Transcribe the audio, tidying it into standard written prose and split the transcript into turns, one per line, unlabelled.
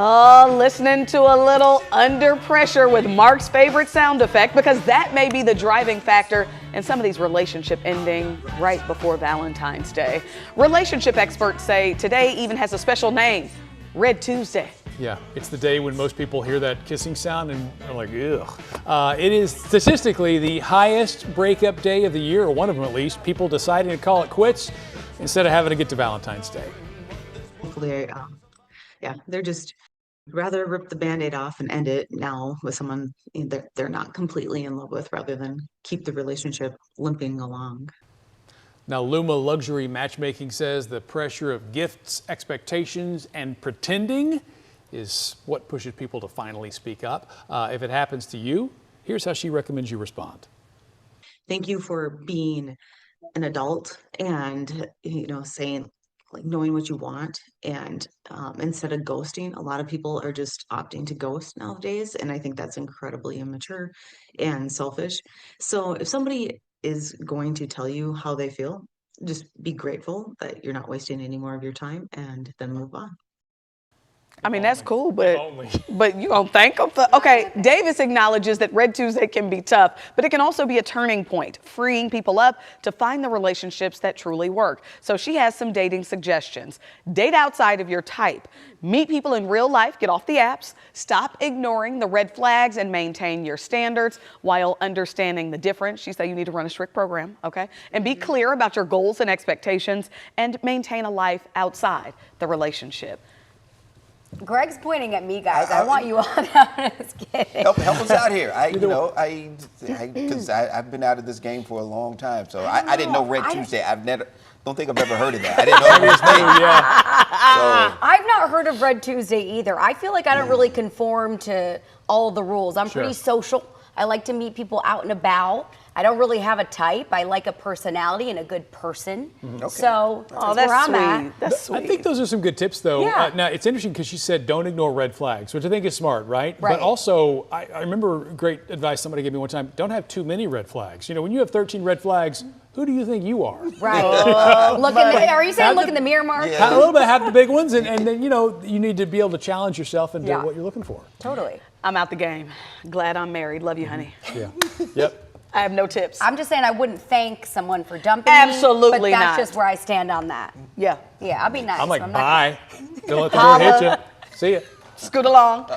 Oh, listening to a little Under Pressure with Mark's favorite sound effect, because that may be the driving factor in some of these relationship ending right before Valentine's Day. Relationship experts say today even has a special name, Red Tuesday.
Yeah, it's the day when most people hear that kissing sound and are like, ugh. It is statistically the highest breakup day of the year, or one of them at least. People deciding to call it quits instead of having to get to Valentine's Day.
Hopefully, they're just rather rip the Band-Aid off and end it now with someone that they're not completely in love with, rather than keep the relationship limping along.
Now, Luma Luxury Matchmaking says the pressure of gifts, expectations, and pretending is what pushes people to finally speak up. If it happens to you, here's how she recommends you respond.
Thank you for being an adult and, saying, like, knowing what you want, and instead of ghosting. A lot of people are just opting to ghost nowadays, and I think that's incredibly immature and selfish. So if somebody is going to tell you how they feel, just be grateful that you're not wasting any more of your time, and then move on.
I mean, that's cool, but you gonna thank them for, okay, Davis acknowledges that Red Tuesday can be tough, but it can also be a turning point, freeing people up to find the relationships that truly work. So she has some dating suggestions. Date outside of your type. Meet people in real life, get off the apps, stop ignoring the red flags, and maintain your standards while understanding the difference. She said you need to run a strict program, okay? And be clear about your goals and expectations, and maintain a life outside the relationship.
Greg's pointing at me, guys. I want you all to just kidding.
Help us out here. Because I've been out of this game for a long time, so I didn't know Red Tuesday. Don't think I've ever heard of that. I didn't know it was thing.
Yeah. So I've not heard of Red Tuesday either. I feel like I don't really conform to all the rules. I'm pretty social. I like to meet people out and about. I don't really have a type. I like a personality and a good person. Okay. So that's where I'm at.
That's sweet.
I think those are some good tips, though.
Yeah.
Now, it's interesting because she said don't ignore red flags, which I think is smart, right?
Right.
But also, I remember great advice somebody gave me one time, don't have too many red flags. You know, when you have 13 red flags, who do you think you are?
Right. Are you saying look in the mirror, Mark?
Yeah. A little bit, have the big ones, and then, you need to be able to challenge yourself and do what you're looking for.
Totally.
I'm out the game. Glad I'm married. Love you, honey.
Yeah. Yep.
I have no tips.
I'm just saying I wouldn't thank someone for dumping
Absolutely
me, but that's
not.
just where I stand on that.
Yeah.
Yeah, I'll be nice.
I'm like,
not
bye. Don't let the door hit you. See ya.
Scoot along.